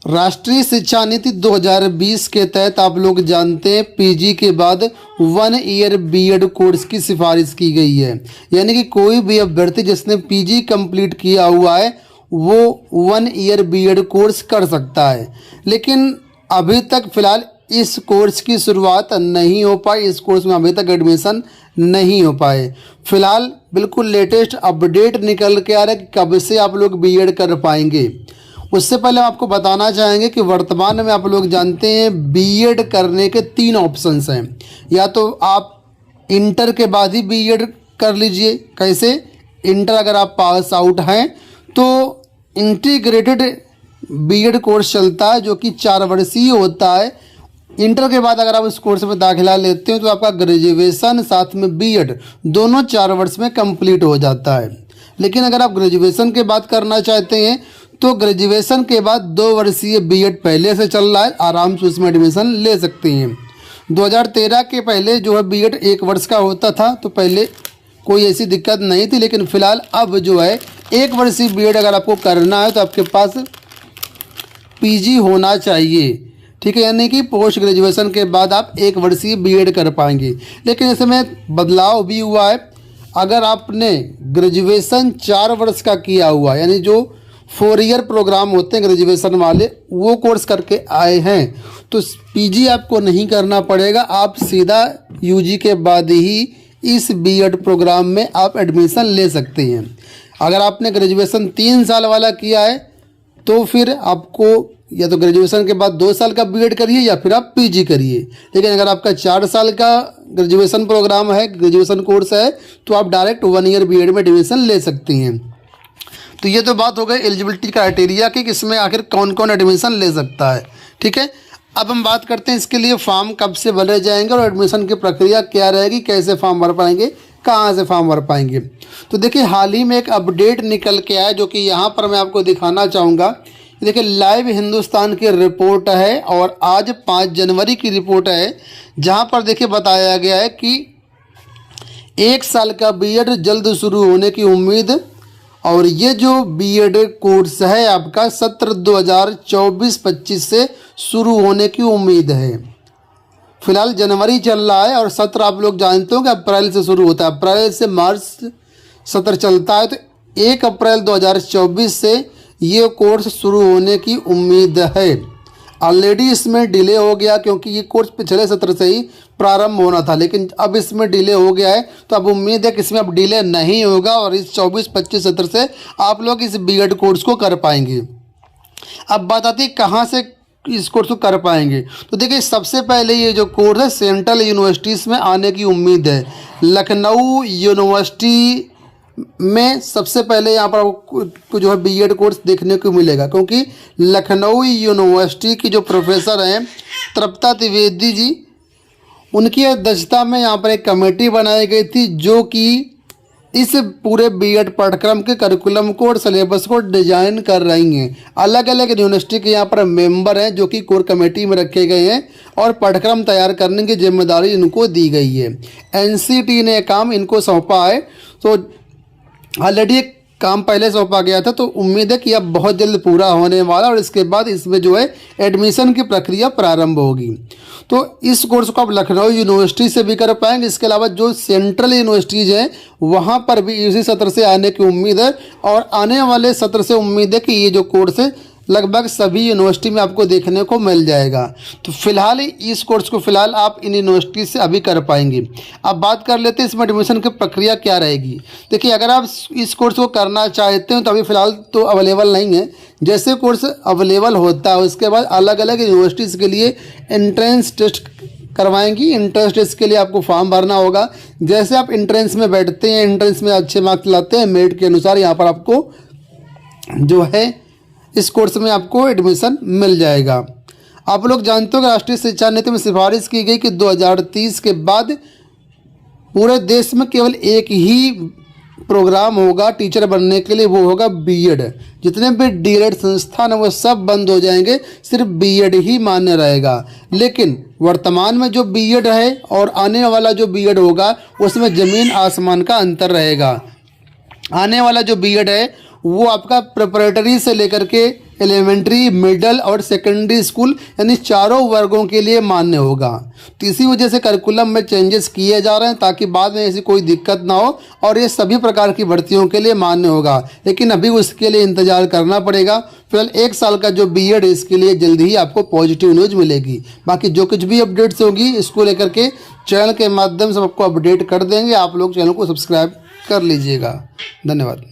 राष्ट्रीय शिक्षा नीति 2020 के तहत आप लोग जानते हैं पीजी के बाद 1 ईयर बीएड कोर्स की सिफारिश की गई है। यानी कि कोई भी अभ्यर्थी जिसने पीजी कंप्लीट किया हुआ है वो 1 ईयर बीएड कोर्स कर सकता है। लेकिन अभी तक फ़िलहाल इस कोर्स की शुरुआत नहीं हो पाई, इस कोर्स में अभी तक एडमिशन नहीं हो पाए। फ़िलहाल बिल्कुल लेटेस्ट अपडेट निकल के आ रहा है कि कब से आप लोग बीएड कर पाएंगे। उससे पहले हम आपको बताना चाहेंगे कि वर्तमान में आप लोग जानते हैं बीएड करने के 3 ऑप्शंस हैं। या तो आप इंटर के बाद ही बीएड कर लीजिए। कैसे? इंटर अगर आप पास आउट हैं तो इंटीग्रेटेड बीएड कोर्स चलता है जो कि 4 वर्षीय होता है। इंटर के बाद अगर आप उस कोर्स में दाखिला लेते हो तो आपका ग्रेजुएशन साथ में बीएड दोनों 4 वर्ष में कंप्लीट हो जाता है। लेकिन अगर आप ग्रेजुएशन के बाद करना चाहते हैं तो ग्रेजुएशन के बाद 2 वर्षीय बीएड पहले से चल रहा है, आराम से उसमें एडमिशन ले सकते हैं। 2013 के पहले जो है बीएड 1 वर्ष का होता था तो पहले कोई ऐसी दिक्कत नहीं थी। लेकिन फ़िलहाल अब जो है 1 वर्षीय बीएड अगर आपको करना है तो आपके पास पीजी होना चाहिए, ठीक है। यानी कि पोस्ट ग्रेजुएशन के बाद आप 1 वर्षीय बीएड कर पाएंगे। लेकिन इसमें बदलाव भी हुआ है। अगर आपने ग्रेजुएशन 4 वर्ष का किया हुआ यानी जो 4 ईयर प्रोग्राम होते हैं ग्रेजुएशन वाले वो कोर्स करके आए हैं तो पीजी आपको नहीं करना पड़ेगा। आप सीधा यूजी के बाद ही इस बीएड प्रोग्राम में आप एडमिशन ले सकते हैं। अगर आपने ग्रेजुएशन 3 साल वाला किया है तो फिर आपको या तो ग्रेजुएशन के बाद 2 साल का बीएड करिए या फिर आप पीजी करिए। लेकिन अगर आपका 4 साल का ग्रेजुएशन प्रोग्राम है, ग्रेजुएशन कोर्स है, तो आप डायरेक्ट 1 ईयर बीएड में एडमिशन ले सकती हैं। तो ये तो बात हो गई एलिजिबिलिटी क्राइटेरिया की, इसमें आखिर कौन कौन एडमिशन ले सकता है, ठीक है। अब हम बात करते हैं इसके लिए फॉर्म कब से भरे जाएंगे और एडमिशन की प्रक्रिया क्या रहेगी, कैसे फॉर्म भर पाएंगे, कहाँ से फॉर्म भर पाएंगे। तो देखिए हाल ही में एक अपडेट निकल के आया जो कि यहाँ पर मैं आपको दिखाना चाहूँगा। देखिए लाइव हिंदुस्तान की रिपोर्ट है और आज 5 जनवरी की रिपोर्ट है जहाँ पर देखिए बताया गया है कि 1 साल का बीएड जल्द शुरू होने की उम्मीद। और ये जो बीएड कोर्स है आपका सत्र 2024-25 से शुरू होने की उम्मीद है। फिलहाल जनवरी चल रहा है और सत्र आप लोग जानते हो कि अप्रैल से शुरू होता है, अप्रैल से मार्च सत्र चलता है। तो 1 अप्रैल 2024 से ये कोर्स शुरू होने की उम्मीद है। ऑलरेडी इसमें डिले हो गया क्योंकि ये कोर्स पिछले सत्र से ही प्रारंभ होना था, लेकिन अब इसमें डिले हो गया है। तो अब उम्मीद है कि इसमें अब डिले नहीं होगा और इस 24-25 सत्र से आप लोग इस बीएड कोर्स को कर पाएंगे। अब बात आती है कहाँ से इस कोर्स को कर पाएंगे। तो देखिए सबसे पहले ये जो कोर्स है सेंट्रल यूनिवर्सिटीज़ में आने की उम्मीद है। लखनऊ यूनिवर्सिटी में सबसे पहले यहाँ पर आपको जो है बीएड कोर्स देखने को मिलेगा क्योंकि लखनऊ यूनिवर्सिटी की जो प्रोफेसर हैं तृप्ता त्रिवेदी जी, उनकी अध्यक्षता में यहाँ पर एक कमेटी बनाई गई थी जो कि इस पूरे बीएड पाठ्यक्रम के करिकुलम को और सिलेबस को डिजाइन कर रही हैं। अलग अलग यूनिवर्सिटी के यहाँ पर मेंबर हैं जो कि कोर कमेटी में रखे गए हैं और पाठ्यक्रम तैयार करने की जिम्मेदारी इनको दी गई है। एनसीटी ने काम इनको सौंपा है। तो ऑलरेडी एक काम पहले सौंपा गया था तो उम्मीद है कि अब बहुत जल्द पूरा होने वाला और इसके बाद इसमें जो है एडमिशन की प्रक्रिया प्रारंभ होगी। तो इस कोर्स को आप लखनऊ यूनिवर्सिटी से भी कर पाएंगे। इसके अलावा जो सेंट्रल यूनिवर्सिटीज़ हैं वहाँ पर भी इसी सत्र से आने की उम्मीद है और आने वाले सत्र से उम्मीद है कि ये जो कोर्स है लगभग सभी यूनिवर्सिटी में आपको देखने को मिल जाएगा। तो फिलहाल इस कोर्स को फिलहाल आप इन यूनिवर्सिटी से अभी कर पाएंगे। अब बात कर लेते हैं इसमें एडमिशन की प्रक्रिया क्या रहेगी। देखिए अगर आप इस कोर्स को करना चाहते हैं तो अभी फ़िलहाल तो अवेलेबल नहीं है। जैसे कोर्स अवेलेबल होता है उसके बाद अलग अलग यूनिवर्सिटीज़ के लिए एंट्रेंस टेस्ट करवाएंगी। एंट्रेंस टेस्ट के लिए आपको फॉर्म भरना होगा। जैसे आप एंट्रेंस में बैठते हैं, एंट्रेंस में अच्छे मार्क्स लाते हैं, मेरिट के अनुसार यहाँ पर आपको जो है इस कोर्स में आपको एडमिशन मिल जाएगा। आप लोग जानते हो कि राष्ट्रीय शिक्षा नीति में सिफारिश की गई कि 2030 के बाद पूरे देश में केवल एक ही प्रोग्राम होगा टीचर बनने के लिए, वो होगा बीएड। जितने भी डीएलएड संस्थान हैं वो सब बंद हो जाएंगे, सिर्फ बीएड ही मान्य रहेगा। लेकिन वर्तमान में जो बीएड है और आने वाला जो बीएड होगा उसमें ज़मीन आसमान का अंतर रहेगा। आने वाला जो बीएड है वो आपका प्रिपरेटरी से लेकर के एलिमेंट्री, मिडिल और सेकेंडरी स्कूल यानी चारों वर्गों के लिए मान्य होगा। तो इसी वजह से करिकुलम में चेंजेस किए जा रहे हैं ताकि बाद में ऐसी कोई दिक्कत ना हो, और ये सभी प्रकार की भर्तियों के लिए मान्य होगा। लेकिन अभी उसके लिए इंतजार करना पड़ेगा। फिलहाल 1 साल का जो बीएड है इसके लिए जल्दी ही आपको पॉजिटिव न्यूज़ मिलेगी। बाकी जो कुछ भी अपडेट्स होगी इसको लेकर के चैनल के माध्यम से आपको अपडेट कर देंगे। आप लोग चैनल को सब्सक्राइब कर लीजिएगा। धन्यवाद।